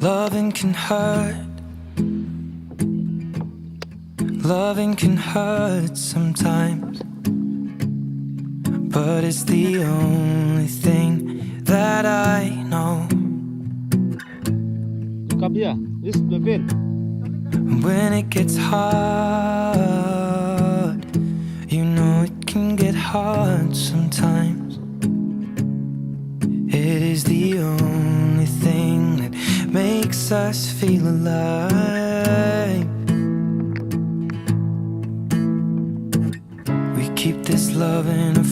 Loving can hurt. Loving can hurt sometimes, but it's the only thing that I know. Krabi ah, this dolphin. When it gets hard, you know it can get hard sometimes. It is the only thing that makes us feel alive. We keep this love in a